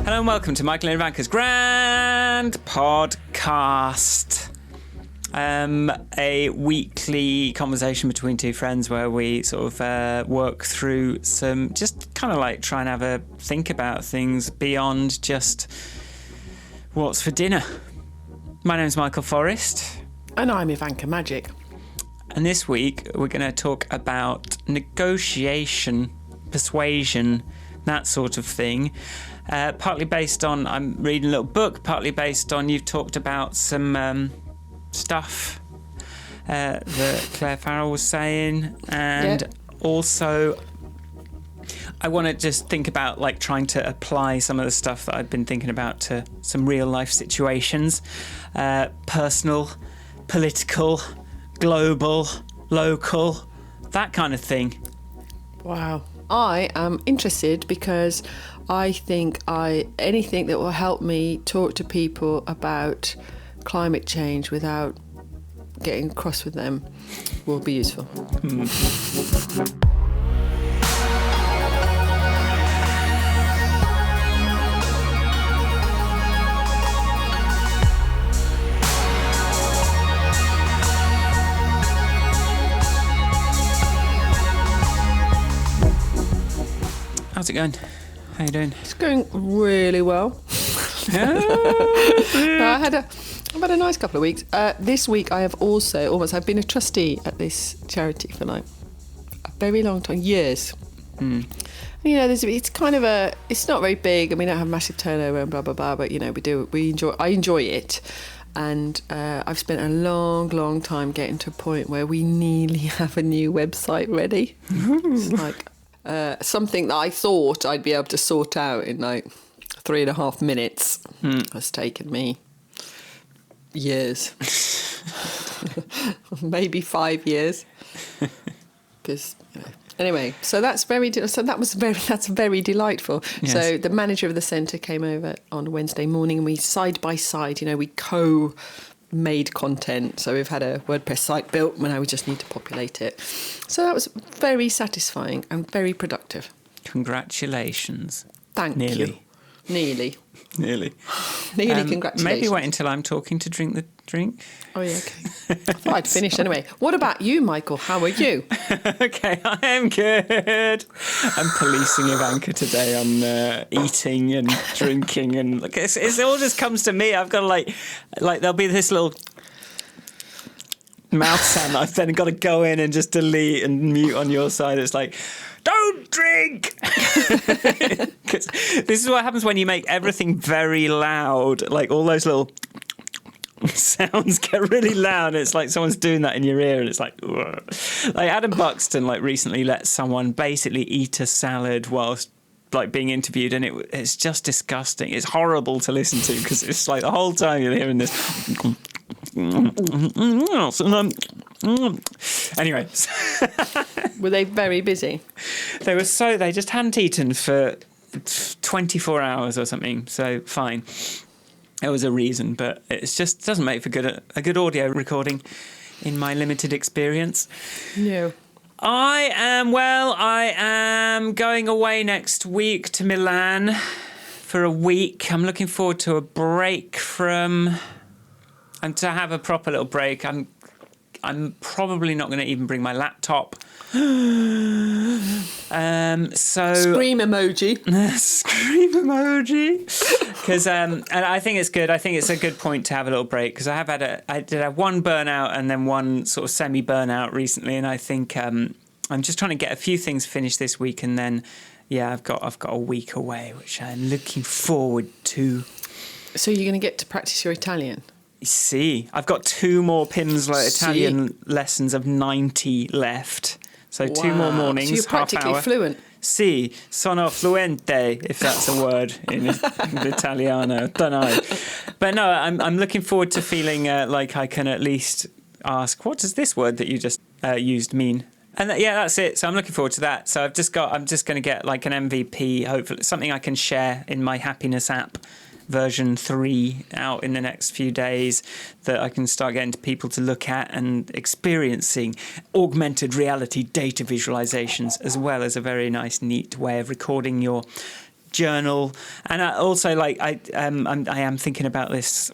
Hello and welcome to Michael and Ivanka's Grand Podcast. A weekly conversation between two friends where we sort of work through some, just kind of like try and have a think about things beyond just what's for dinner. My name's Michael Forrest. And I'm Ivanka Magic. And this week we're going to talk about negotiation, persuasion, that sort of thing. Partly based on, I'm reading a little book, partly based on you've talked about some stuff that Claire Farrell was saying. And also I want to just think about like trying to apply some of the stuff that I've been thinking about to some real life situations. Personal, political, global, local, that kind of thing. Wow. I am interested because I think anything that will help me talk to people about climate change without getting cross with them will be useful. How's it going? How you doing? It's going really well. I've had a nice couple of weeks. This week I have I've been a trustee at this charity for like a very long time, years. And, you know, it's not very big and we don't have massive turnover and blah blah blah, but you know I enjoy it. And I've spent a long time getting to a point where we nearly have a new website ready. It's like something that I thought I'd be able to sort out in like 3.5 minutes has taken me years. Maybe 5 years. Because anyway, that's very delightful. Yes. So the manager of the centre came over on Wednesday morning and we side by side, we co-made content. So we've had a WordPress site built and now we just need to populate it. So that was very satisfying and very productive. Congratulations. Thank you. Nearly. Congratulations. Maybe wait until I'm talking to drink the drink. Oh, yeah, okay. I thought I'd finished anyway. What about you, Michael? How are you? Okay, I am good. I'm policing Ivanka today on eating and drinking and it all just comes to me. I've got to like there'll be this little mouth sound that I've then got to go in and just delete and mute on your side. It's like, don't drink! Because this is what happens when you make everything very loud. Like all those little sounds get really loud. It's like someone's doing that in your ear and it's like, ugh. Like Adam Buxton recently let someone basically eat a salad whilst being interviewed and it's just disgusting. It's horrible to listen to because it's like the whole time you're hearing this. Anyway. Were they very busy? They just hadn't eaten for 24 hours or something, so fine. There was a reason, but it just doesn't make for a good audio recording in my limited experience. No. I am going away next week to Milan for a week. I'm looking forward to a break and to have a proper little break. I'm probably not going to even bring my laptop. So scream emoji. Scream emoji. Because and I think it's good. I think it's a good point to have a little break because I did have one burnout and then one sort of semi burnout recently, and I think I'm just trying to get a few things finished this week, and then I've got a week away, which I'm looking forward to. So you're going to get to practice your Italian. See, I've got 2 more Pimsleur Italian lessons of 90 left. So 2 more mornings, so you're practically half hour. Fluent. Sì, sono fluente, if that's a word in Italiano. Don't know. But no, I'm looking forward to feeling like I can at least ask, what does this word that you just used mean? And that's it. So I'm looking forward to that. So I'm just going to get like an MVP, hopefully something I can share in my happiness app version 3 out in the next few days that I can start getting to people to look at and experiencing augmented reality data visualizations, as well as a very nice, neat way of recording your journal, and also like I am thinking about this.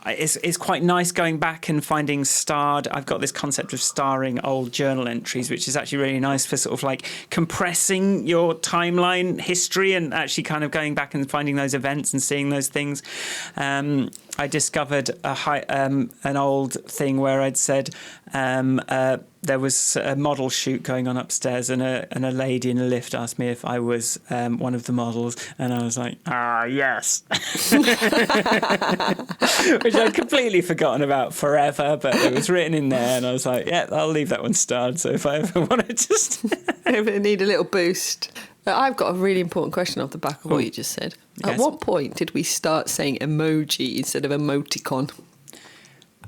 It's quite nice going back and finding starred. I've got this concept of starring old journal entries, which is actually really nice for sort of like compressing your timeline history and actually kind of going back and finding those events and seeing those things. I discovered an old thing where I'd said there was a model shoot going on upstairs, and a lady in a lift asked me if I was one of the models, and I was like, yes, which I'd completely forgotten about forever, but it was written in there, and I was like, yeah, I'll leave that one starred. So if I ever want to just ever need a little boost. I've got a really important question off the back of what you just said. Yes. At what point did we start saying emoji instead of emoticon?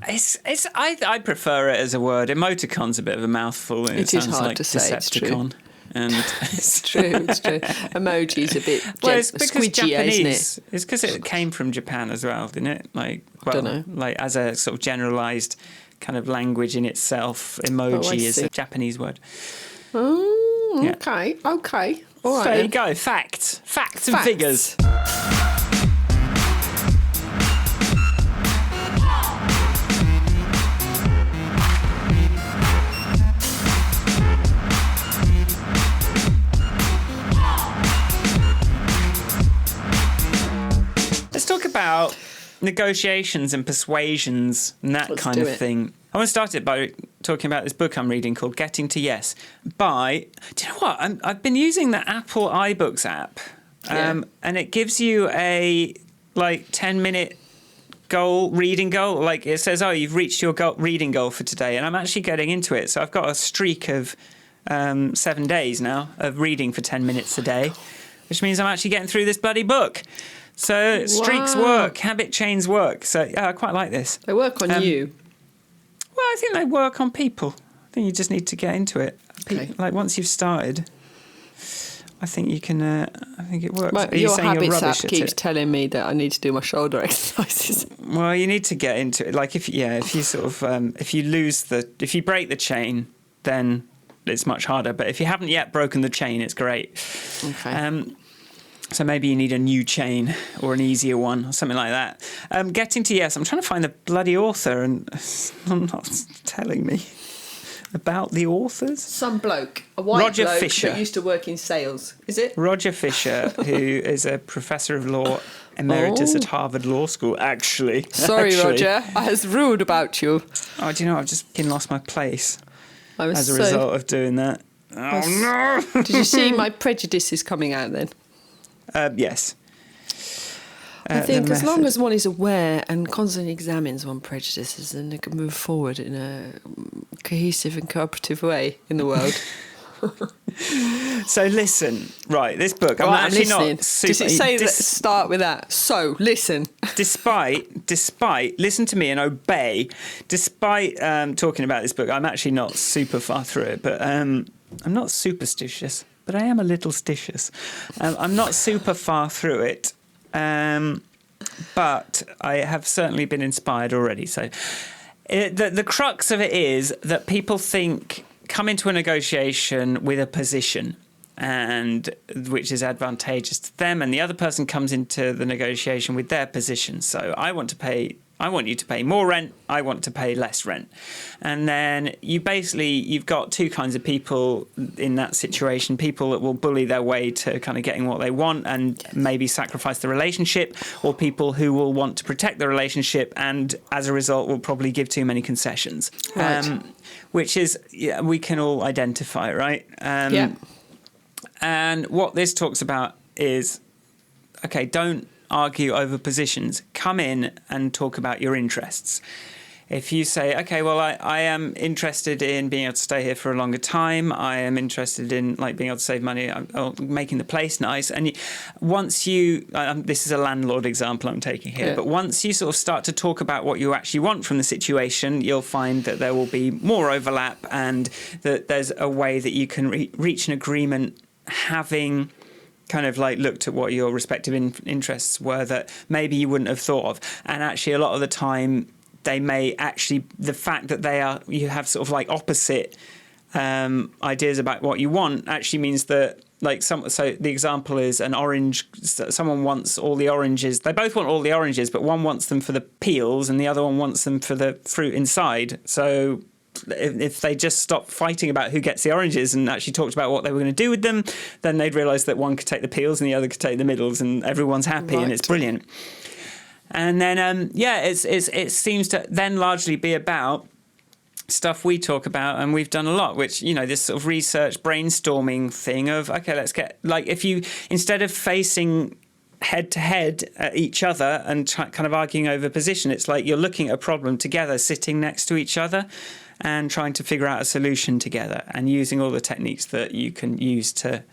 I prefer it as a word. Emoticon's a bit of a mouthful. And it is sounds hard like to say. It's true. And It's true. Emoji's a bit it's because squidgy, isn't Japanese. it? It's because it came from Japan as well, didn't it? Like, well, Don't know. like as a sort of generalised kind of language in itself, emoji is a Japanese word. Oh, Yeah. okay. All right. So there then. you go. Facts and figures. Let's talk about negotiations and persuasions and that Let's kind do of it. thing. I want to start it by talking about this book I'm reading called Getting to Yes by, do you know what? I've been using the Apple iBooks app, and it gives you a 10-minute reading goal. Like it says, oh, you've reached your reading goal for today. And I'm actually getting into it. So I've got a streak of 7 days now of reading for 10 minutes a day, which means I'm actually getting through this bloody book. So streaks work, habit chains work. So yeah, I quite like this. They work on you. Well, I think they work on people. I think you just need to get into it. Okay. Like once you've started, I think you can. I think it works. Are you Your saying you're habits app rubbish at keeps it? telling me that I need to do my shoulder exercises. Well, you need to get into it. Like if you sort of if you break the chain, then it's much harder. But if you haven't yet broken the chain, it's great. Okay. So maybe you need a new chain or an easier one or something like that. Getting to Yes, I'm trying to find the bloody author and I'm not telling me about the authors. Some bloke, a white Roger bloke Fisher. that used to work in sales. Is it? Roger Fisher, who is a professor of law emeritus at Harvard Law School, actually. Sorry, Actually. Roger. I was rude about you. Oh, do you know, I've just lost my place I was as a result of doing that. Oh, no! Did you see my prejudices coming out then? Yes. I think the as long method. as one is aware and constantly examines one's prejudices, then they can move forward in a cohesive and cooperative way in the world. So listen, right, this book, I'm Right, actually listening. not super... Does it say that? Start with that. So, listen. Despite, listen to me and obey, despite talking about this book, I'm actually not super far through it, but I'm not superstitious, but I am a little stitious. I'm not super far through it, but I have certainly been inspired already. So the crux of it is that people come into a negotiation with a position, and which is advantageous to them, and the other person comes into the negotiation with their position. So I want you to pay more rent, I want to pay less rent. And then you've got two kinds of people in that situation, people that will bully their way to kind of getting what they want and maybe sacrifice the relationship, or people who will want to protect the relationship and as a result will probably give too many concessions. Right. Which is, we can all identify, right? Yeah. And what this talks about is, okay, don't argue over positions. Come in and talk about your interests. If you say, okay, well, I am interested in being able to stay here for a longer time. I am interested in being able to save money, or making the place nice. And once you, this is a landlord example I'm taking here, but once you sort of start to talk about what you actually want from the situation, you'll find that there will be more overlap and that there's a way that you can reach an agreement, having kind of looked at what your respective interests were that maybe you wouldn't have thought of. And actually a lot of the time they may actually, the fact that you have sort of opposite ideas about what you want actually means that so the example is an orange. Someone wants all the oranges. They both want all the oranges, but one wants them for the peels and the other one wants them for the fruit inside. So if they just stopped fighting about who gets the oranges and actually talked about what they were going to do with them, then they'd realise that one could take the peels and the other could take the middles, and everyone's happy and it's brilliant. And then, it seems to then largely be about stuff we talk about and we've done a lot, which, this sort of research brainstorming thing of, okay, let's get, if you, instead of facing head to head at each other and kind of arguing over position, it's like you're looking at a problem together, sitting next to each other and trying to figure out a solution together and using all the techniques that you can use to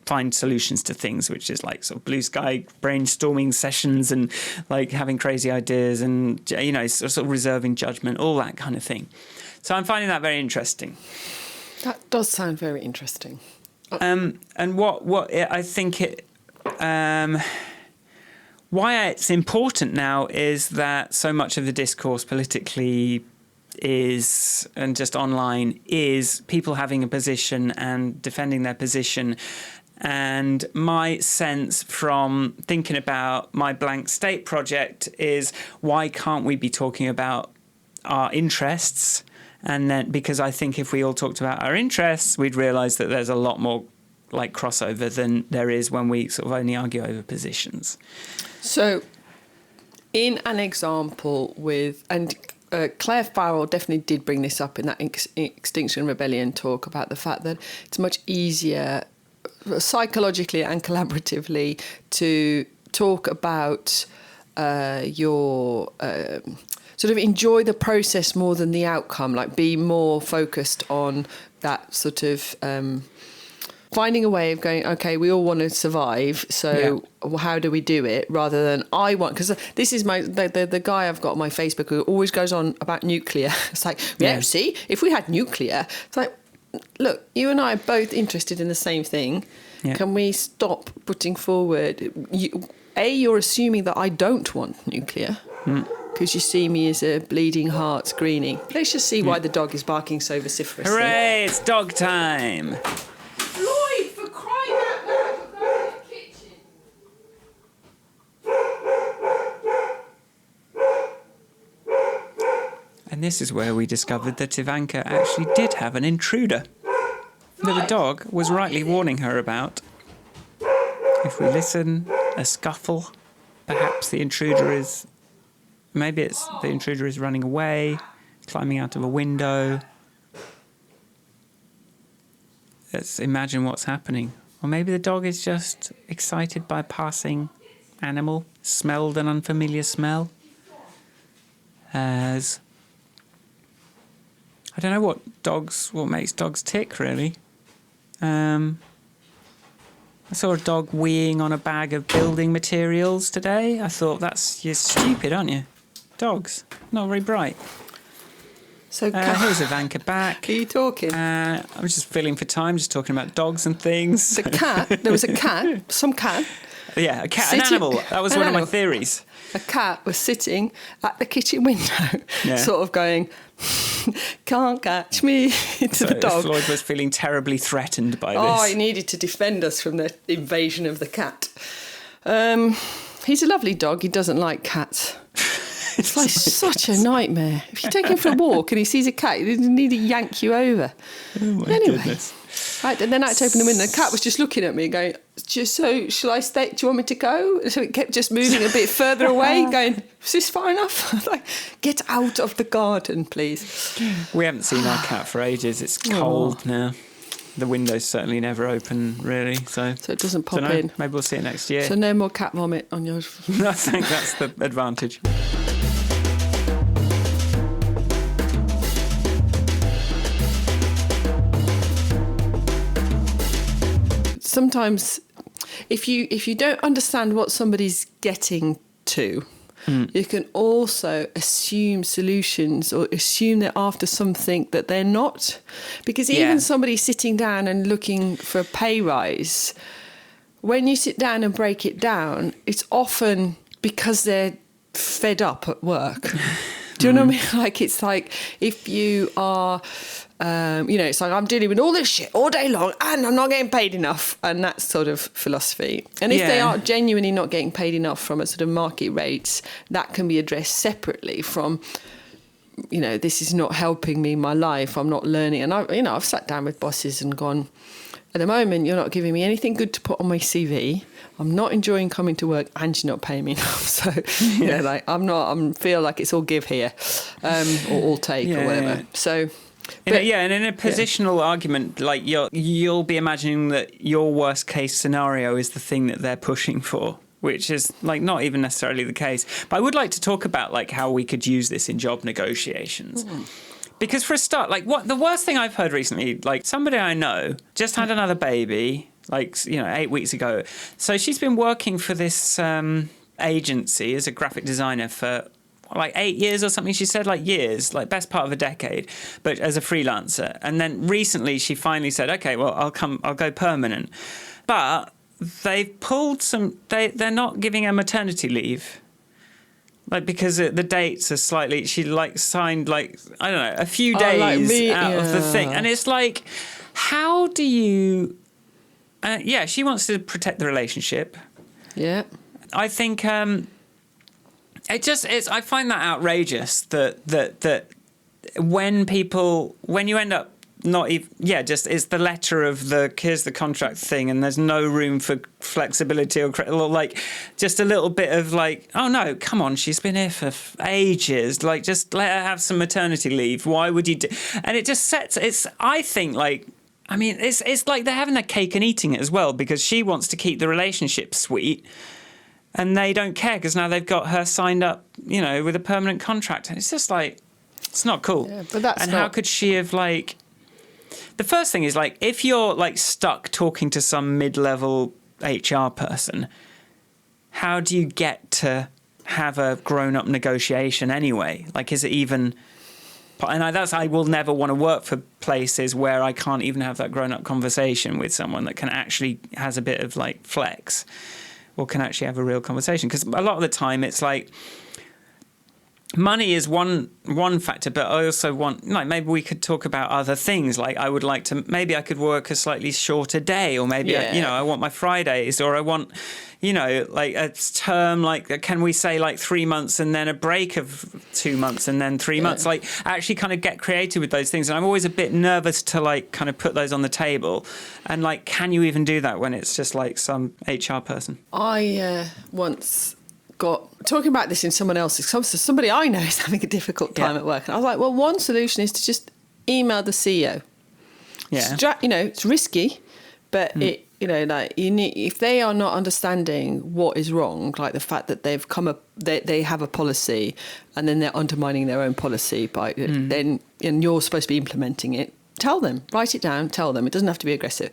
find solutions to things, which is like sort of blue sky brainstorming sessions and like having crazy ideas and, sort of reserving judgment, all that kind of thing. So I'm finding that very interesting. That does sound very interesting. And what I think why it's important now is that so much of the discourse politically is, and just online, is people having a position and defending their position. And my sense from thinking about my blank state project is, why can't we be talking about our interests? And then, because I think if we all talked about our interests, we'd realise that there's a lot more crossover than there is when we sort of only argue over positions. So, in an example Claire Farrell definitely did bring this up in that Extinction Rebellion talk about the fact that it's much easier psychologically and collaboratively to talk about your sort of enjoy the process more than the outcome, be more focused on that sort of finding a way of going, okay, we all want to survive, so how do we do it, rather than I want, because this is the guy I've got on my Facebook who always goes on about nuclear. It's like, see, if we had nuclear, it's like, look, you and I are both interested in the same thing. Yeah. Can we stop putting forward, you're assuming that I don't want nuclear, because you see me as a bleeding heart screening. Let's just see why the dog is barking so vociferously. Hooray, it's dog time. Floyd, for crying out loud, we're going to the kitchen. And this is where we discovered that Ivanka actually did have an intruder that the dog was rightly warning her about. If we listen, a scuffle, perhaps the intruder is running away, climbing out of a window. Let's imagine what's happening. Or maybe the dog is just excited by a passing animal, smelled an unfamiliar smell. I don't know what makes dogs tick, really. I saw a dog weeing on a bag of building materials today. I thought, you're stupid, aren't you? Dogs, not very bright. So here's Ivanka back. Are you talking? I'm just filling for time, just talking about dogs and things. The cat, there was a cat, some cat. Yeah, a cat, an animal. That was one of my theories. A cat was sitting at the kitchen window, sort of going, can't catch me, to the dog. Floyd was feeling terribly threatened by this. Oh, he needed to defend us from the invasion of the cat. He's a lovely dog. He doesn't like cats. It's like such a nightmare. If you take him for a walk and he sees a cat, he doesn't need to yank you over. Oh, my goodness. Right, and then I had to open the window. The cat was just looking at me and going, so shall I stay? Do you want me to go? So it kept just moving a bit further away, going, is this far enough? I was like, get out of the garden, please. We haven't seen our cat for ages. It's cold now. The window's certainly never open, really. So it doesn't pop in. Maybe we'll see it next year. So no more cat vomit on yours. I think that's the advantage. Sometimes if you don't understand what somebody's getting to, you can also assume solutions or assume they're after something that they're not. Because even somebody sitting down and looking for a pay rise, when you sit down and break it down, it's often because they're fed up at work. Do you know what I mean? Like, it's like if you are, it's like I'm dealing with all this shit all day long and I'm not getting paid enough. And that sort of philosophy. And if they are genuinely not getting paid enough from a sort of market rates, that can be addressed separately from, this is not helping me in my life. I'm not learning. And I've sat down with bosses and gone, at the moment, you're not giving me anything good to put on my CV. I'm not enjoying coming to work, and you're not paying me enough. So, I feel like it's all give here, or all take, or whatever. So, and in a positional argument, like you'll be imagining that your worst case scenario is the thing that they're pushing for, which is like not even necessarily the case. But I would like to talk about like how we could use this in job negotiations. Because for a start, like the worst thing I've heard recently, like somebody I know just had another baby, 8 weeks ago. So she's been working for this agency as a graphic designer for like 8 years or something. She said like years, like best part of a decade, but as a freelancer. And then recently she finally said, okay, well, I'll go permanent. But they've pulled they're not giving her maternity leave. Like, because the dates are slightly, she like signed like, I don't know, a few days out of the thing. And it's like, how do you, she wants to protect the relationship. Yeah. I think I find that outrageous that when you end up not even, just it's the letter of here's the contract thing, and there's no room for flexibility or like just a little bit of like, oh no, come on, she's been here for ages, like just let her have some maternity leave. Why would you do? And it just sets I think like, I mean, it's like they're having their cake and eating it as well, because she wants to keep the relationship sweet and they don't care because now they've got her signed up, with a permanent contract. And it's just like, it's not cool. Yeah, but how could she have like, the first thing is like, if you're like stuck talking to some mid-level HR person, how do you get to have a grown-up negotiation anyway? Like, is it even? And I will never want to work for places where I can't even have that grown-up conversation with someone that can actually has a bit of like flex, or can actually have a real conversation. Because a lot of the time it's like, money is one factor, but I also want, like, maybe we could talk about other things. Like, I would like to, maybe I could work a slightly shorter day, or maybe, I want my Fridays, or I want, like a term, like, can we say like 3 months and then a break of 2 months and then 3 months? Like, actually kind of get creative with those things. And I'm always a bit nervous to like kind of put those on the table. And like, can you even do that when it's just like some HR person? I once talking about this in someone else's, somebody I know is having a difficult time at work, and I was like, well, one solution is to just email the CEO. It's risky, but if they are not understanding what is wrong, like the fact that they have a policy and then they're undermining their own policy by then, and you're supposed to be implementing it. Tell them, write it down, tell them. It doesn't have to be aggressive.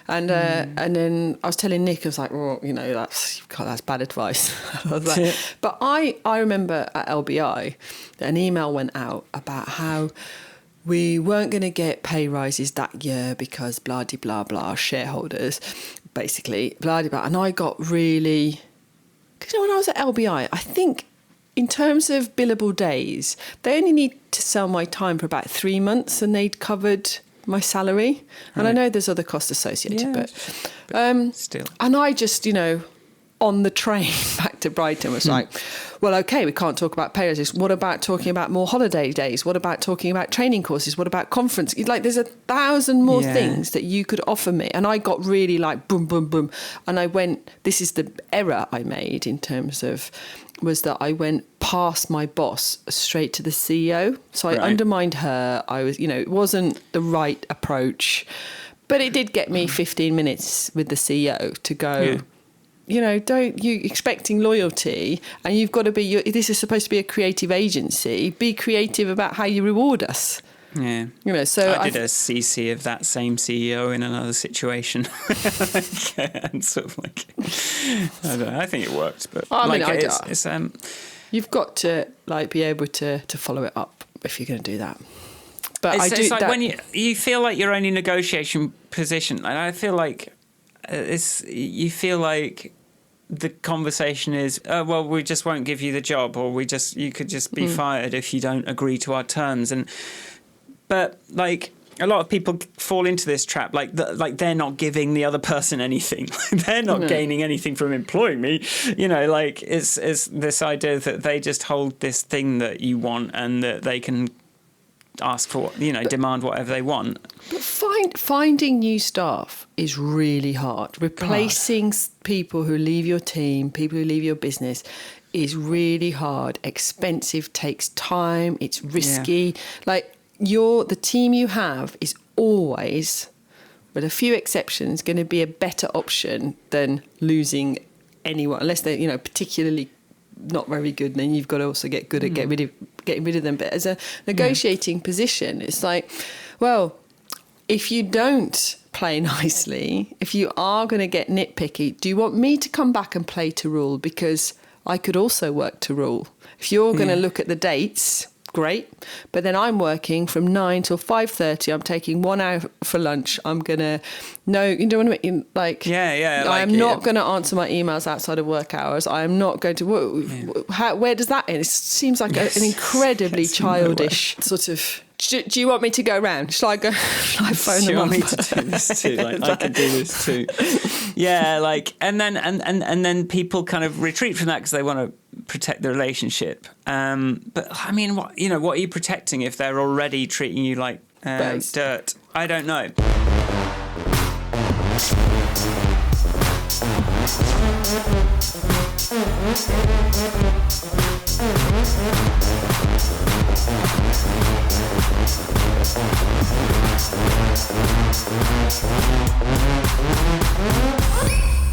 And then I was telling Nick, I was like, well, that's bad advice. I was like, but I remember at LBI, an email went out about how we weren't going to get pay rises that year because blah, de, blah, blah, shareholders, basically, blah, de, blah. And I got really, because when I was at LBI, I think, in terms of billable days, they only need to sell my time for about 3 months and they'd covered my salary. And I know there's other costs associated, but still. And I just, on the train back to Brighton was like, well, okay, we can't talk about pay raises. What about talking about more holiday days? What about talking about training courses? What about conference? Like, there's 1,000 more things that you could offer me. And I got really like boom, boom, boom. And I went, this is the error I made in terms of, was that I went past my boss straight to the CEO. So I undermined her. I was, it wasn't the right approach, but it did get me 15 minutes with the CEO to go, don't you expecting loyalty, and you've got to be, this is supposed to be a creative agency. Be creative about how you reward us. Yeah. So I did a CC of that same CEO in another situation. And sort of like, I don't know, I think it worked, but you've got to like be able to follow it up if you're going to do that. But it's like when you feel like your only negotiation position, and I feel like you feel like the conversation is, well, we just won't give you the job, or you could just be fired if you don't agree to our terms. But like, a lot of people fall into this trap, like they're not giving the other person anything. They're not gaining anything from employing me. Like it's this idea that they just hold this thing that you want, and that they can ask for, demand whatever they want. But finding new staff is really hard. Replacing people who leave your team, people who leave your business, is really hard. Expensive, takes time. It's risky. Yeah. Like, the team you have is always, with a few exceptions, going to be a better option than losing anyone, unless they're particularly not very good. And then you've got to also get good at getting rid of them. But as a negotiating position, it's like, well, if you don't play nicely, if you are going to get nitpicky, do you want me to come back and play to rule? Because I could also work to rule. If you're going to look at the dates, great, but then I'm working from 9 till 5:30. I'm taking 1 hour for lunch. I'm gonna you know what I mean? Like, I'm not going to answer my emails outside of work hours. I am not going to. Where does that end? It seems like an incredibly childish sort of. Do you want me to go round? Shall I go? Shall I phone them up? Do you want me to do this too? Like, I could do this too. Yeah, like, and then people kind of retreat from that because they want to protect the relationship. But I mean, what are you protecting if they're already treating you like dirt? I don't know.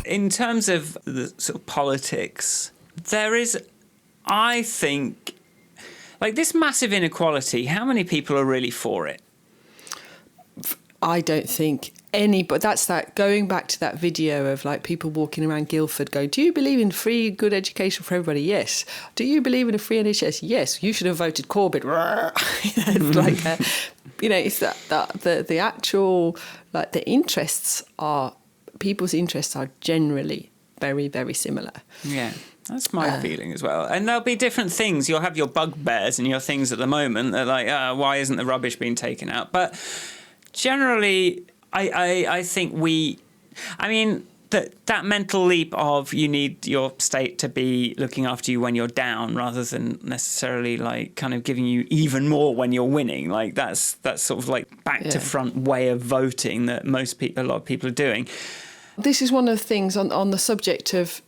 In terms of the sort of politics, there is, I think, like this massive inequality. How many people are really for it? I don't think any, but that's that going back to that video of like people walking around Guildford going, do you believe in free, good education for everybody? Yes. Do you believe in a free NHS? Yes. You should have voted Corbyn. It's like, it's that the actual, like the people's interests are generally very, very similar. Yeah. That's my feeling as well. And there'll be different things. You'll have your bugbears and your things at the moment that are like, why isn't the rubbish being taken out? But generally, I think that mental leap of you need your state to be looking after you when you're down rather than necessarily like kind of giving you even more when you're winning. Like that's sort of like back to front way of voting that a lot of people are doing. This is one of the things on the subject of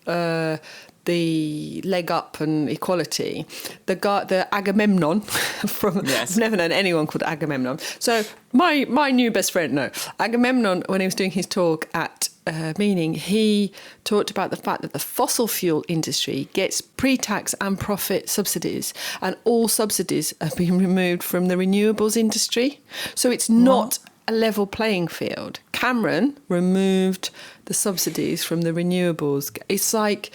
the leg up and equality. The Agamemnon from I've never known anyone called Agamemnon. So my new best friend, Agamemnon, when he was doing his talk at Meaning, he talked about the fact that the fossil fuel industry gets pre-tax and profit subsidies, and all subsidies have been removed from the renewables industry. So it's not a level playing field. Cameron removed the subsidies from the renewables. It's like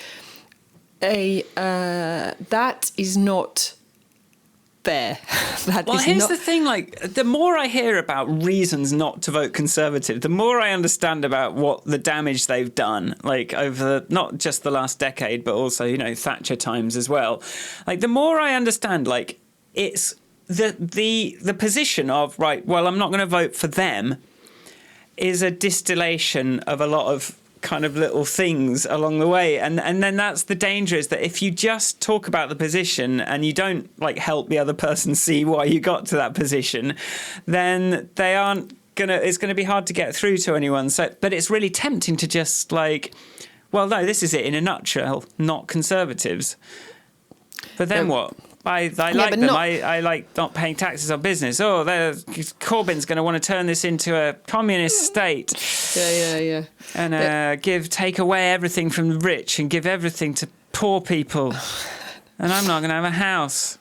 that is not fair. Here's the thing, like, the more I hear about reasons not to vote Conservative, the more I understand about what the damage they've done, like, over not just the last decade, but also, Thatcher times as well. Like, the more I understand, like, it's the position of, right, well, I'm not going to vote for them is a distillation of a lot of kind of little things along the way, and then that's the danger, is that if you just talk about the position and you don't like help the other person see why you got to that position, then it's gonna be hard to get through to anyone. So, but it's really tempting to just like, well, no, this is it in a nutshell, not Conservatives. But then what? I like them. I like not paying taxes on business. Oh, Corbyn's going to want to turn this into a communist state. Yeah. And take away everything from the rich and give everything to poor people. And I'm not going to have a house.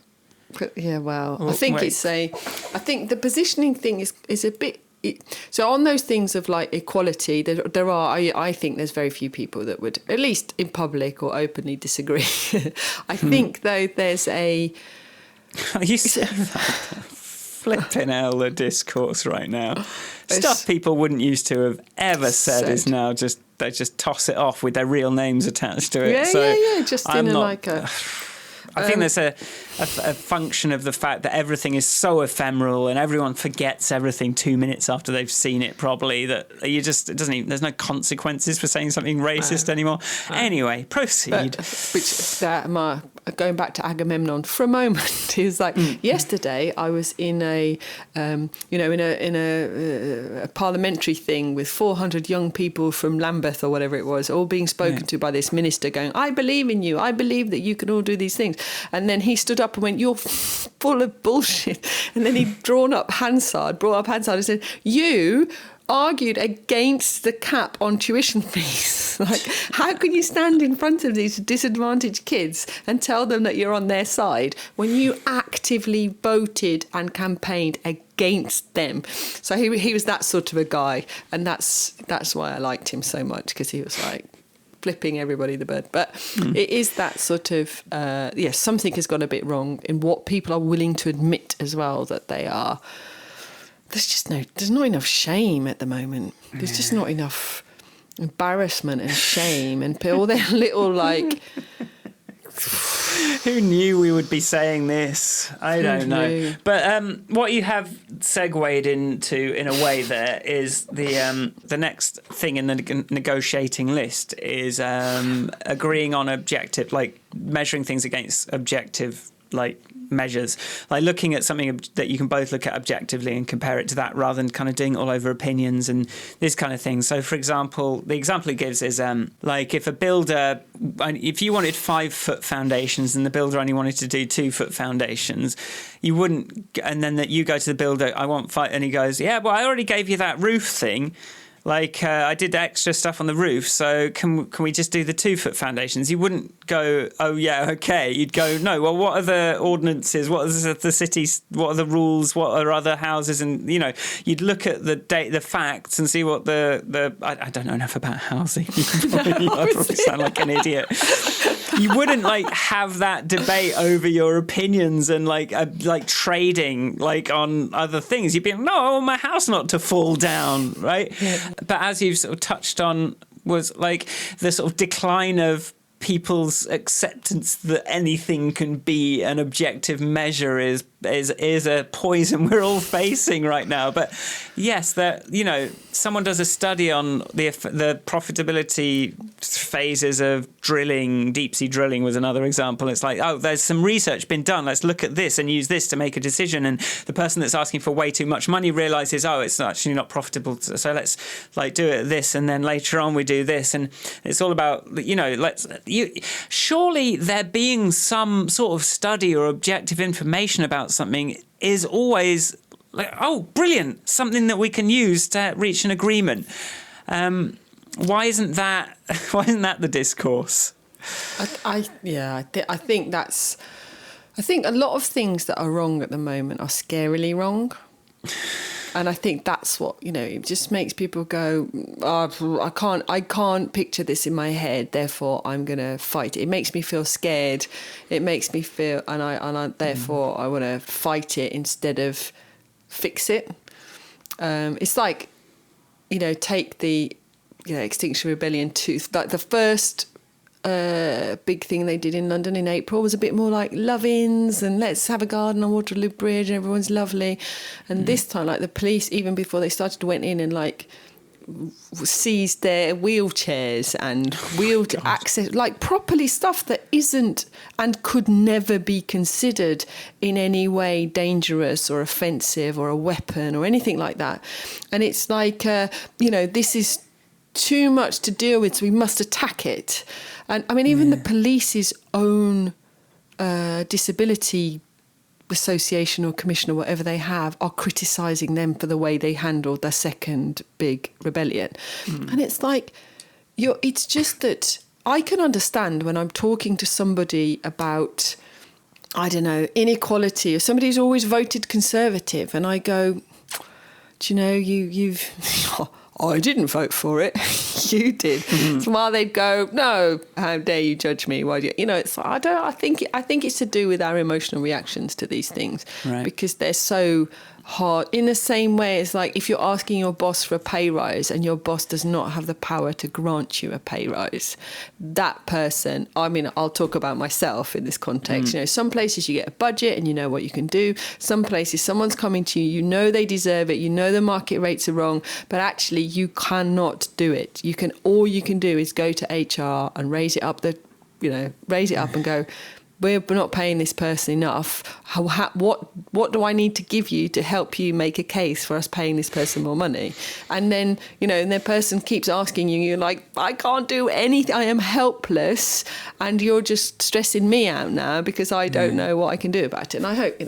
Yeah, well, I think I think the positioning thing is a bit. So on those things of like equality, there are. I think there's very few people that would, at least in public or openly, disagree. I think though there's a. You said that. Flipping hell, the discourse right now. Stuff people wouldn't used to have ever said is now just toss it off with their real names attached to it. Yeah, So yeah. Just I'm in not, like a. I think there's a function of the fact that everything is so ephemeral and everyone forgets everything 2 minutes after they've seen it probably, that there's no consequences for saying something racist anymore. Anyway, proceed. Going back to Agamemnon for a moment, is like yesterday I was in a parliamentary thing with 400 young people from Lambeth or whatever it was, all being spoken to by this minister going, I believe in you, I believe that you can all do these things. And then he stood up and went, you're full of bullshit. And then he brought up Hansard and said, you argued against the cap on tuition fees. Like, how can you stand in front of these disadvantaged kids and tell them that you're on their side when you actively voted and campaigned against them? So he was that sort of a guy, and that's why I liked him so much, because he was like flipping everybody the bird. But it is that sort of something has gone a bit wrong in what people are willing to admit as well, that they are. There's not enough shame at the moment. There's just not enough embarrassment and shame and all their little like. Who knew we would be saying this? I don't know. But what you have segued into, in a way, there is the next thing in the negotiating list is agreeing on objective, like measuring things against objective, like measures, like looking at something that you can both look at objectively and compare it to that, rather than kind of doing it all over opinions and this kind of thing. So, for example, the example it gives is like if you wanted 5-foot foundations and the builder only wanted to do 2-foot foundations, you wouldn't, and then that you go to the builder, I want 5, and he goes, yeah, well, I already gave you that roof thing. Like, I did extra stuff on the roof, so can we just do the 2-foot foundations? You wouldn't go, oh, yeah, okay. You'd go, no, well, what are the ordinances? What are the cities? What are the rules? What are other houses? And, you'd look at the facts and see what I don't know enough about housing. I probably sound like an idiot. You wouldn't, like, have that debate over your opinions and, like trading, like, on other things. You'd be like, no, I want my house not to fall down, right? Yeah. But as you've sort of touched on, was like the sort of decline of people's acceptance that anything can be an objective measure is a poison we're all facing right now. But yes, that someone does a study on the profitability phases of drilling. Deep sea drilling was another example. It's like, oh, there's some research been done, let's look at this and use this to make a decision. And the person that's asking for way too much money realizes, oh, it's actually not profitable, so let's like do it this, and then later on we do this. And it's all about, surely there being some sort of study or objective information about something is always like, oh, brilliant, something that we can use to reach an agreement. Why isn't that the discourse? I think a lot of things that are wrong at the moment are scarily wrong. And I think that's what, it just makes people go, oh, I can't picture this in my head, therefore I'm going to fight it. It makes me feel scared. It makes me feel, therefore I want to fight it instead of fix it. It's like, take the Extinction Rebellion 2, like the first big thing they did in London in April was a bit more like love-ins and let's have a garden on Waterloo Bridge and everyone's lovely. And this time, like, the police, even before they started, went in and like seized their wheelchairs and wheeled access, like properly stuff that isn't and could never be considered in any way dangerous or offensive or a weapon or anything like that. And it's like, this is too much to deal with, so we must attack it. And I mean, even the police's own disability association or commission or whatever they have are criticising them for the way they handled their second big rebellion. And it's like, it's just that I can understand when I'm talking to somebody about, I don't know, inequality, or somebody who's always voted Conservative, and I go, do you know, you've I didn't vote for it. you did. So while they'd go, no, how dare you judge me? Why do you know? It's I think it's to do with our emotional reactions to these things, right. because they're so hard. In the same way, it's like if you're asking your boss for a pay rise and your boss does not have the power to grant you a pay rise, that person, I mean, I'll talk about myself in this context. You know, some places you get a budget and you know what you can do. Some places someone's coming to you, you know they deserve it, you know the market rates are wrong, but actually you cannot do it. All you can do is go to HR and raise it up and go, we're not paying this person enough. What do I need to give you to help you make a case for us paying this person more money? And then, and the person keeps asking you, you're like, I can't do anything. I am helpless. And you're just stressing me out now because I don't know what I can do about it. And I hope,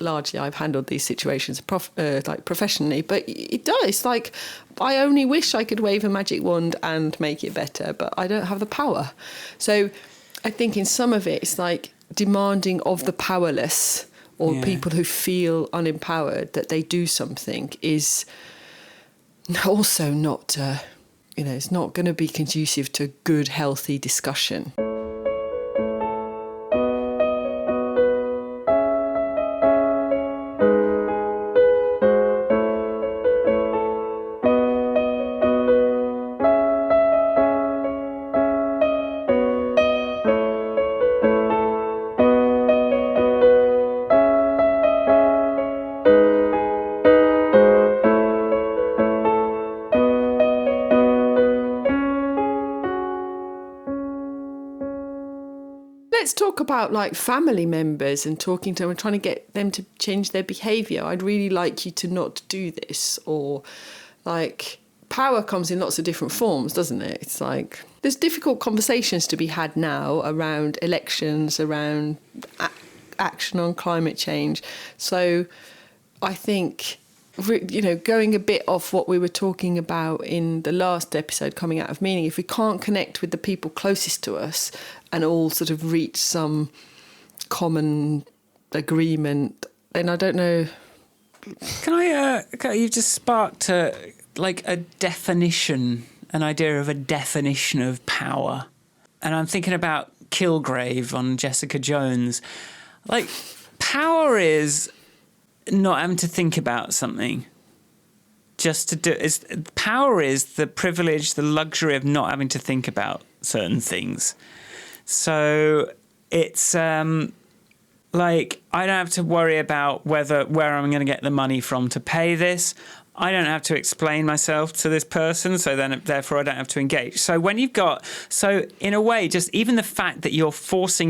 largely I've handled these situations professionally, but it does. Like, I only wish I could wave a magic wand and make it better, but I don't have the power. So I think in some of it, it's like demanding of the powerless or people who feel unempowered that they do something is also not, it's not going to be conducive to good, healthy discussion. Let's talk about like family members and talking to them and trying to get them to change their behaviour. I'd really like you to not do this. Or like, power comes in lots of different forms, doesn't it? It's like there's difficult conversations to be had now around elections, around action on climate change. So I think, going a bit off what we were talking about in the last episode, coming out of meaning, if we can't connect with the people closest to us and all sort of reach some common agreement, then I don't know. You've just sparked an idea of a definition of power. And I'm thinking about Kilgrave on Jessica Jones. Like, power is not having to think about something. Power is the privilege, the luxury of not having to think about certain things. So it's like, I don't have to worry about where I'm going to get the money from to pay this. I don't have to explain myself to this person, so then therefore I don't have to engage. So in a way, just even the fact that you're forcing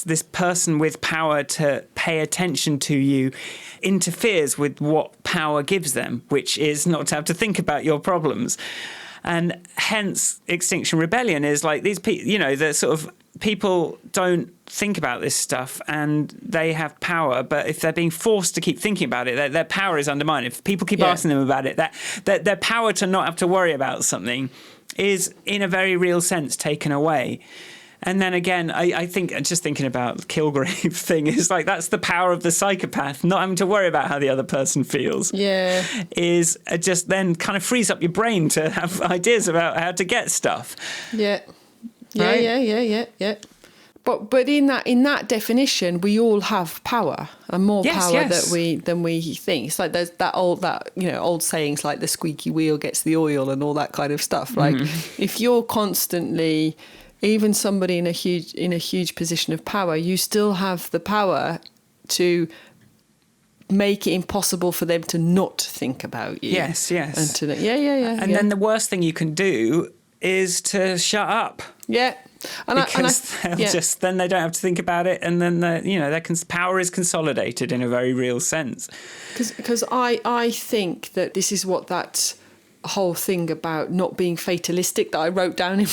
this person with power to pay attention to you interferes with what power gives them, which is not to have to think about your problems. And hence Extinction Rebellion is like these people, the sort of people don't think about this stuff and they have power, but if they're being forced to keep thinking about it, their power is undermined. If people keep asking them about it, that their power to not have to worry about something is in a very real sense taken away. And then again, I think just thinking about the Kilgrave thing is like, that's the power of the psychopath, not having to worry about how the other person feels. Yeah. Is just then kind of frees up your brain to have ideas about how to get stuff. Yeah. Yeah, right? Yeah. But in that definition, we all have power and more power than we think. It's like there's old sayings like the squeaky wheel gets the oil and all that kind of stuff. Like if you're constantly, even somebody in a huge position of power, you still have the power to make it impossible for them to not think about you. Yes. And to, then the worst thing you can do is to shut up. Yeah. Then they don't have to think about it, and then their power is consolidated in a very real sense. Because I think that this is what that whole thing about not being fatalistic that I wrote down in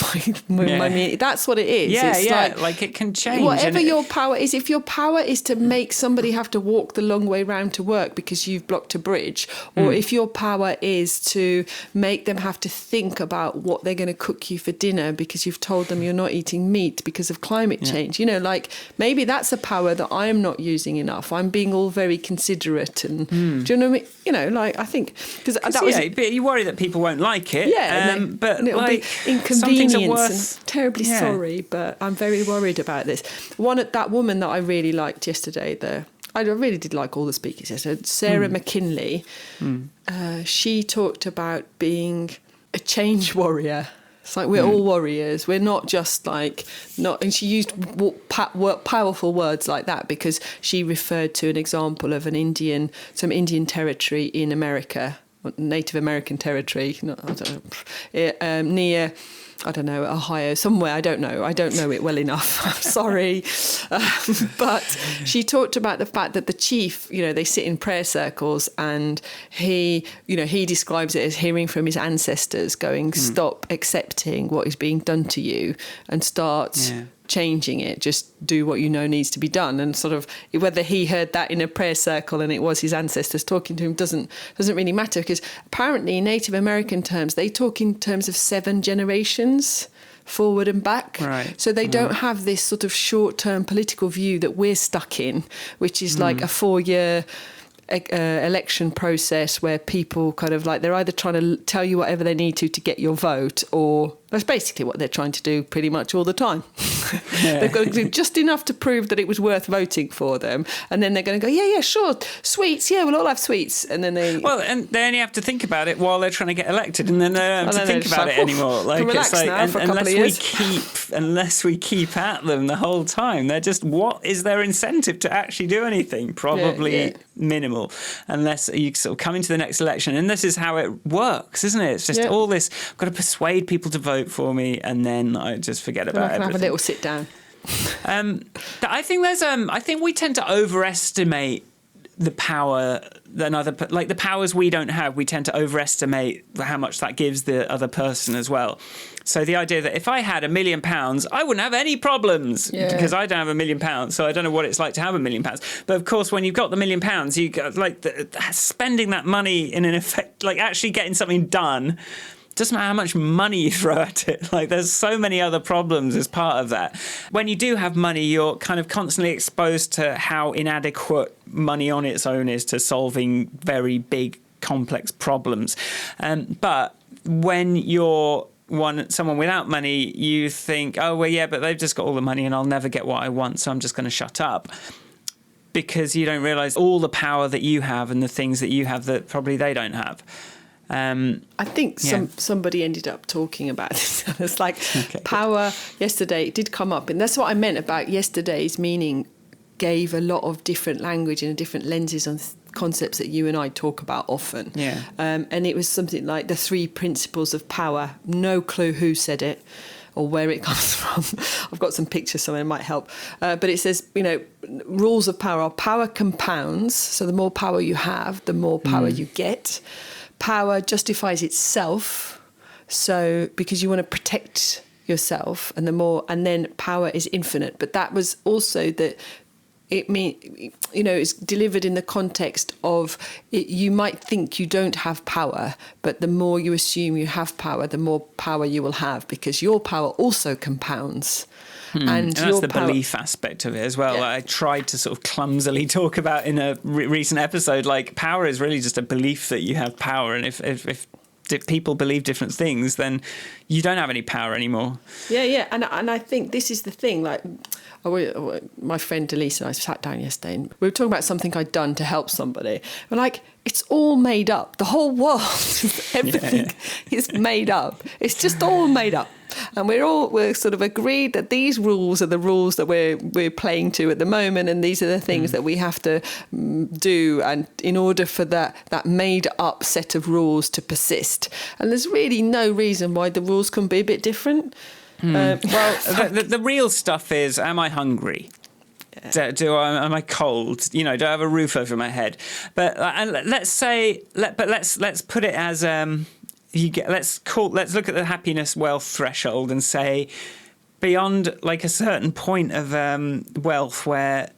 my meeting. That's what it is. It's like it can change. Whatever your power is, if your power is to make somebody have to walk the long way round to work because you've blocked a bridge, or if your power is to make them have to think about what they're going to cook you for dinner because you've told them you're not eating meat because of climate change, maybe that's a power that I am not using enough. I'm being all very considerate and do you know what I mean? I think because that was. But you worry that people won't like it. Yeah, but and it'll like, be some things are inconvenience. worth. And terribly sorry, but I'm very worried about this. That woman that I really liked yesterday, I really did like all the speakers yesterday. Sarah McKinley. She talked about being a change warrior. It's like we're all warriors. We're not just like and she used powerful words like that because she referred to an example of some Indian territory in America, Native American territory, near, I don't know, Ohio, somewhere, I don't know it well enough, I'm sorry. But she talked about the fact that the chief, they sit in prayer circles, and he describes it as hearing from his ancestors going, stop accepting what is being done to you and start changing it. Just do what you know needs to be done. And sort of whether he heard that in a prayer circle and it was his ancestors talking to him doesn't really matter, because apparently in Native American terms they talk in terms of 7 generations forward and back. Right. So they don't have this sort of short-term political view that we're stuck in, which is like a 4-year election process where people kind of like, they're either trying to tell you whatever they need to get your vote, or that's basically what they're trying to do pretty much all the time. They've got to do just enough to prove that it was worth voting for them, and then they're going to go, yeah, sure, sweets, yeah, we'll all have sweets, and then they only have to think about it while they're trying to get elected, and then they don't have to think about it anymore. Like, it's like, unless we keep at them the whole time, they're just, what is their incentive to actually do anything? Probably minimal, unless you sort of come into the next election, and this is how it works, isn't it? It's just all this, I've got to persuade people to vote for me, and then I just forget about everything. Have a little sit down. I think we tend to overestimate the power the powers we don't have. We tend to overestimate how much that gives the other person as well. So the idea that if I had £1 million, I wouldn't have any problems because I don't have £1 million. So I don't know what it's like to have £1 million. But of course, when you've got the £1 million, you got spending that money in an effect, like actually getting something done. Doesn't matter how much money you throw at it. Like, there's so many other problems as part of that. When you do have money, you're kind of constantly exposed to how inadequate money on its own is to solving very big, complex problems. But when you're someone without money, you think, oh, well, yeah, but they've just got all the money and I'll never get what I want, so I'm just going to shut up. Because you don't realise all the power that you have and the things that you have that probably they don't have. I think somebody ended up talking about this. It's like power yesterday did come up, and that's what I meant about yesterday's meaning gave a lot of different language and different lenses on concepts that you and I talk about often. And it was something like the 3 principles of power. No clue who said it or where it comes from. I've got some pictures somewhere, it might help. But it says, rules of power are power compounds. So the more power you have, the more power you get. Power justifies itself, so because you want to protect yourself, and then power is infinite. But that was also that it's delivered in the context of you might think you don't have power, but the more you assume you have power, the more power you will have, because your power also compounds. And that's the belief aspect of it as well. I tried to sort of clumsily talk about in a recent episode, like power is really just a belief that you have power. And if people believe different things, then you don't have any power anymore. And I think this is the thing, like my friend Delise and I sat down yesterday and we were talking about something I'd done to help somebody. We're like, it's all made up. The whole world, everything is made up. It's just all made up. And we're sort of agreed that these rules are the rules that we're playing to at the moment, and these are the things that we have to do, and in order for that made up set of rules to persist. And there's really no reason why the rules can be a bit different. The real stuff is, am I hungry? Am I cold? Do I have a roof over my head? But let's put it as let's look at the happiness wealth threshold and say, beyond like a certain point of wealth where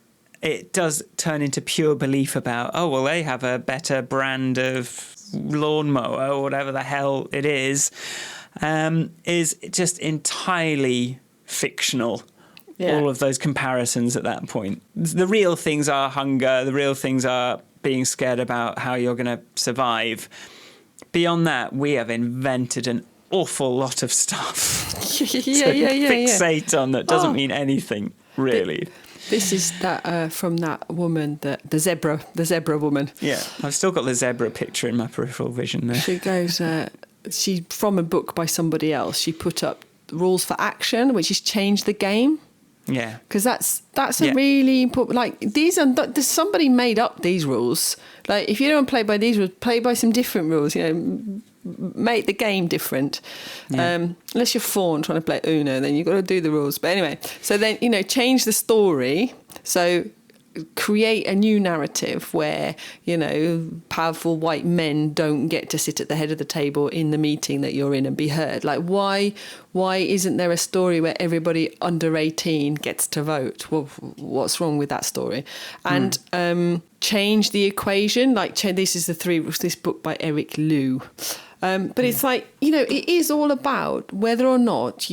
it does turn into pure belief about, oh well, they have a better brand of lawnmower or whatever the hell it is just entirely fictional. All of those comparisons at that point. The real things are hunger. The real things are being scared about how you're going to survive. beyond that, we have invented an awful lot of stuff yeah. fixate on that doesn't mean anything, really. This is that from that woman, the zebra woman. Yeah, I've still got the zebra picture in my peripheral vision there. She goes, she from a book by somebody else, she put up rules for action, which is change the game. Yeah, because that's a really important. Like these are somebody made up these rules. Like if you don't play by these rules, play by some different rules. You know, make the game different. Yeah. Unless you're four and trying to play Uno, then you've got to do the rules. But anyway, so then change the story. So create a new narrative where powerful white men don't get to sit at the head of the table in the meeting that you're in and be heard. Like why isn't there a story where everybody under 18 gets to vote? Well, what's wrong with that story? And change the equation. Like this is this book by Eric Liu. But it's like it is all about whether or not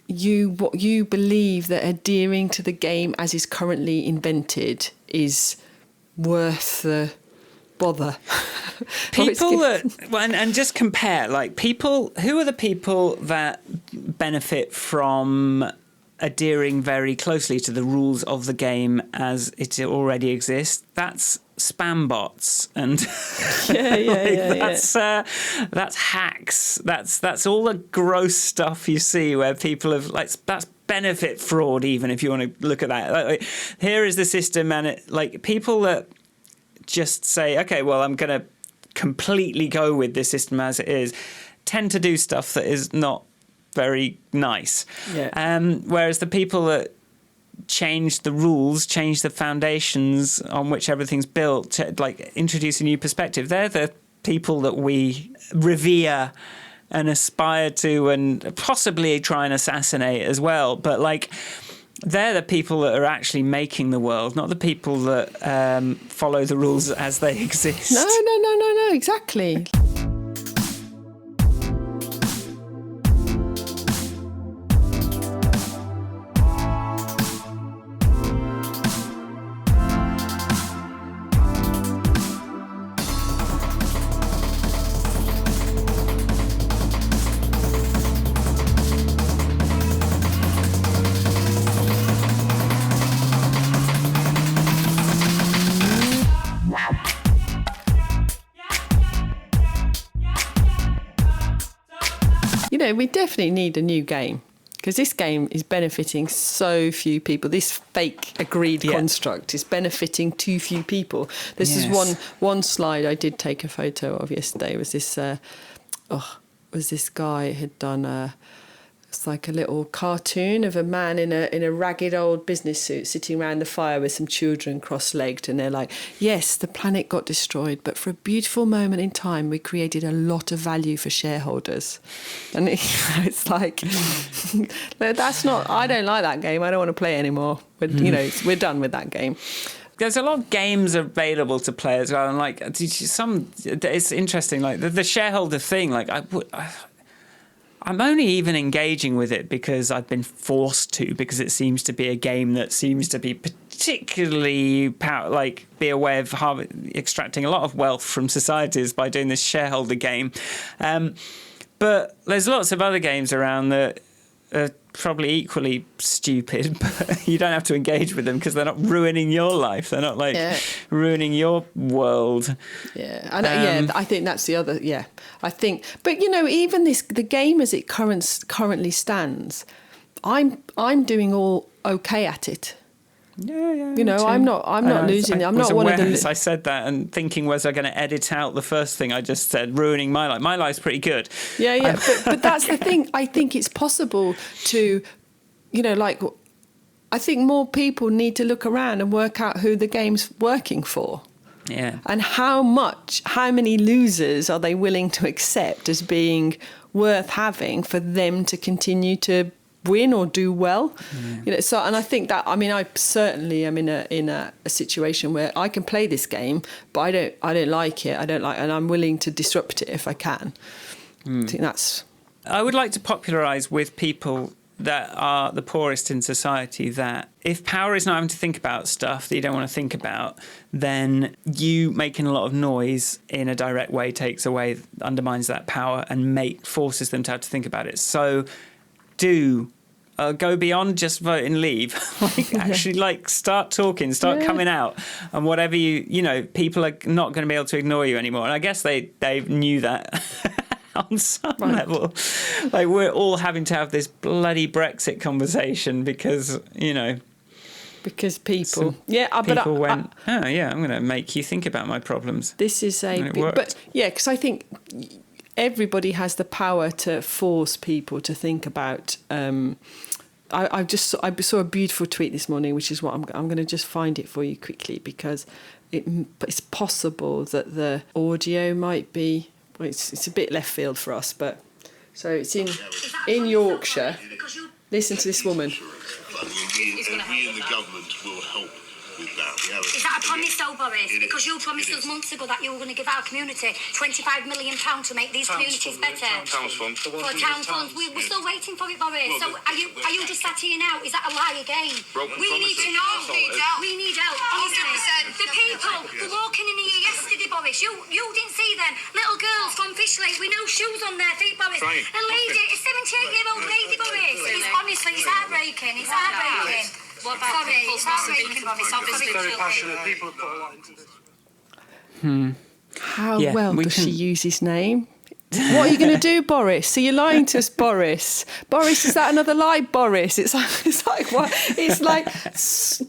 what you believe that adhering to the game as is currently invented is worth the bother. People and just compare, like who are the people that benefit from adhering very closely to the rules of the game as it already exists? That's spam bots and that's hacks. That's all the gross stuff you see where people have that's benefit fraud. Even if you want to look at that, here is the system, and people that just say, okay, well, I'm going to completely go with this system as it is, tend to do stuff that is not very nice. Whereas the people that change the rules, change the foundations on which everything's built, introduce a new perspective, they're the people that we revere and aspire to and possibly try and assassinate as well. But they're the people that are actually making the world, not the people that follow the rules as they exist. No, exactly. We definitely need a new game because this game is benefiting so few people. This fake agreed construct is benefiting too few people. This is one slide I did take a photo of yesterday. Was this guy had done it's like a little cartoon of a man in a ragged old business suit sitting around the fire with some children cross-legged, and they're like, yes, the planet got destroyed, but for a beautiful moment in time we created a lot of value for shareholders. And it's like that's not, I don't like that game, I don't want to play it anymore. We're done with that game. There's a lot of games available to play as well, and it's interesting, the shareholder thing. I'm only even engaging with it because I've been forced to, because it seems to be a game that seems to be particularly be a way of extracting a lot of wealth from societies by doing this shareholder game. But there's lots of other games around that are probably equally stupid, but you don't have to engage with them because they're not ruining your life. They're not ruining your world. I think that's the other. I think, but even the game as it currently stands, I'm doing all okay at it. I'm not losing. I'm not one of the. I said that and thinking, was I going to edit out the first thing I just said, ruining my life? My life's pretty good. But that's the thing. I think it's possible to, I think more people need to look around and work out who the game's working for. Yeah. And how many losers are they willing to accept as being worth having for them to continue to win or do well? And I think that, I certainly am in a situation where I can play this game, but I don't like it. And I'm willing to disrupt it if I can. I think that's. I would like to popularise with people that are the poorest in society, that if power is not having to think about stuff that you don't want to think about, then you making a lot of noise in a direct way undermines that power and forces them to have to think about it. So do go beyond just vote and leave. Actually, start talking, start coming out, and whatever people are not going to be able to ignore you anymore. And I guess they knew that on some level. We're all having to have this bloody Brexit conversation because because people, I'm going to make you think about my problems. This is because I think everybody has the power to force people to think about. I saw a beautiful tweet this morning, which is what I'm going to just find it for you quickly, because it's possible that the audio might be. Well, it's a bit left field for us, but so it's in Yorkshire. Listen to this woman. We in the government will help with that. Is that a promise, though, Boris? Because you promised us months ago that you were going to give our community £25 million to make these communities better. Town fund. For town funds. We're still waiting for it, Boris. So are you just sat here now? Is that a lie again? We need to know. We need help. 100%. The people were walking in here yesterday, Boris. You didn't see them. Little girls from Fish Lake with no shoes on their feet, Boris. Right. A lady, a 78-year-old lady, Boris. Honestly, it's heartbreaking. It's heartbreaking. What about people's heartbreaking, Boris? Obviously, very passionate people have put a lot into this. How well does she use his name? What are you going to do, Boris? So you're lying to us, Boris. Boris, is that another lie, Boris? It's like what? It's like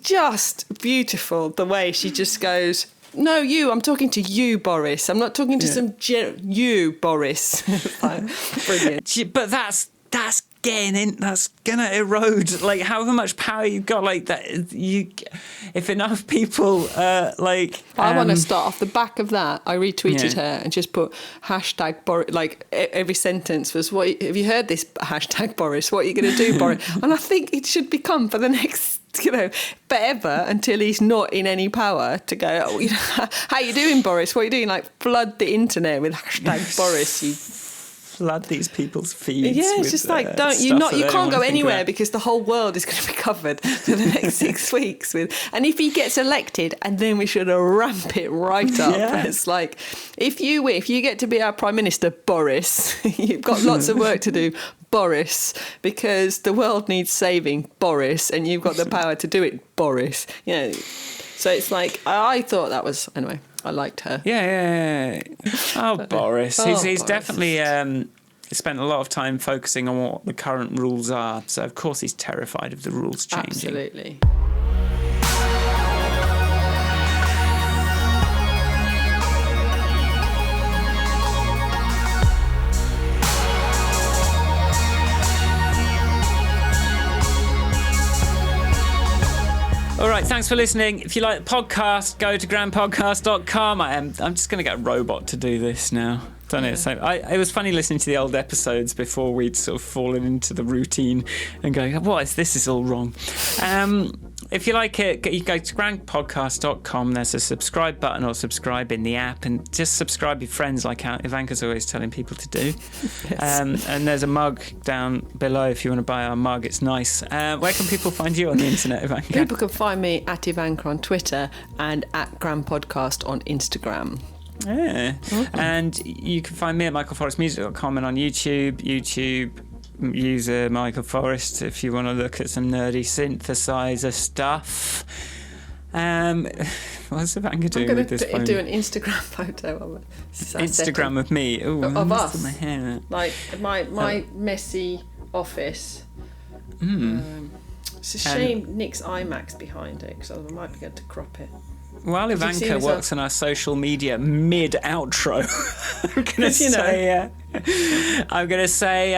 just beautiful the way she just goes. No, you. I'm talking to you, Boris. I'm not talking to you, Boris. Brilliant. But that's getting in. That's gonna erode however much power you've got. If enough people I want to start off the back of that. I retweeted her and just put hashtag Boris. Every sentence was, "What have you heard this hashtag Boris? What are you going to do, Boris?" And I think it should become for the next. Forever until he's not in any power to go, how you doing, Boris? What are you doing? Flood the internet with hashtag Boris. You flood these people's feeds. Yeah, it's just you can't go anywhere because the whole world is going to be covered for the next 6 weeks with. And if he gets elected, and then we should ramp it right up. Yeah. It's if you get to be our Prime Minister, Boris, you've got lots of work to do. Boris, because the world needs saving, Boris, and you've got the power to do it, Boris. So it's I thought that was anyway. I liked her. Yeah. Oh, Boris. He's definitely spent a lot of time focusing on what the current rules are. So of course he's terrified of the rules changing. Absolutely. All right, thanks for listening. If you like the podcast, go to grandpodcast.com. I'm just going to get a robot to do this now. Done it. So it was funny listening to the old episodes before we'd sort of fallen into the routine and going, this is all wrong. If you like it, you go to grandpodcast.com. There's a subscribe button or subscribe in the app, and just subscribe your friends like Ivanka's always telling people to do. Yes. And there's a mug down below if you want to buy our mug. It's nice. Where can people find you on the internet, Ivanka? People can find me at Ivanka on Twitter and at grandpodcast on Instagram. Yeah. Mm-hmm. And you can find me at michaelforrestmusic.com and on YouTube user Michael Forrest if you want to look at some nerdy synthesizer stuff. What's Ivanka doing with this phone? I'm going to do an Instagram photo of it. Instagram of me. Ooh, of us. My hair. My messy office. It's a shame Nick's iMac's behind it, because I might be able to crop it. While Ivanka works on our social media mid-outro, I'm going to say,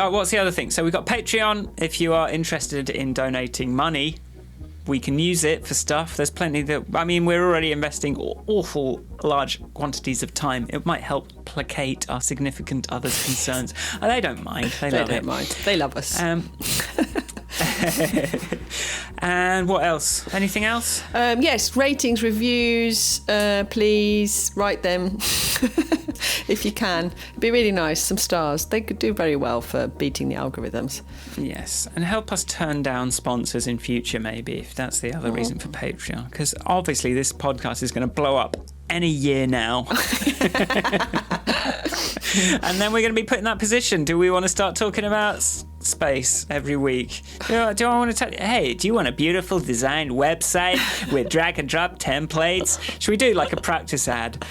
what's the other thing? So we've got Patreon. If you are interested in donating money, we can use it for stuff. There's plenty we're already investing awful large quantities of time. It might help placate our significant others' concerns. They don't mind. They don't mind. They love us. And what else? Anything else? Yes, ratings, reviews, please write them. If you can, it'd be really nice. Some stars. They could do very well for beating the algorithms. Yes, and help us turn down sponsors in future, maybe, if that's the other reason for Patreon. Because obviously this podcast is going to blow up any year now. And then we're going to be put in that position. Do we want to start talking about space every week? Do I want to tell you, hey, do you want a beautiful designed website with drag and drop templates? Should we do like a practice ad?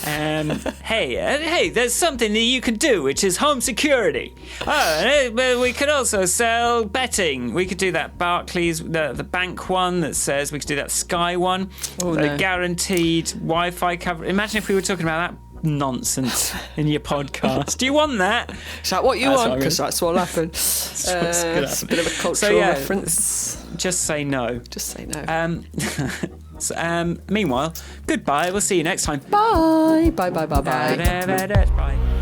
Hey, there's something that you can do, which is home security. Oh, but we could also sell betting. We could do that Barclays, the bank one that says we could do that Sky one. No. Guaranteed Wi-Fi coverage. Imagine if we were talking about that nonsense in your podcast. Do you want that? Is that what you want? Because that's what'll happen. It's a bit of a cultural reference. Just say no. Just say no. Meanwhile, goodbye. We'll see you next time. Bye. Bye. Bye.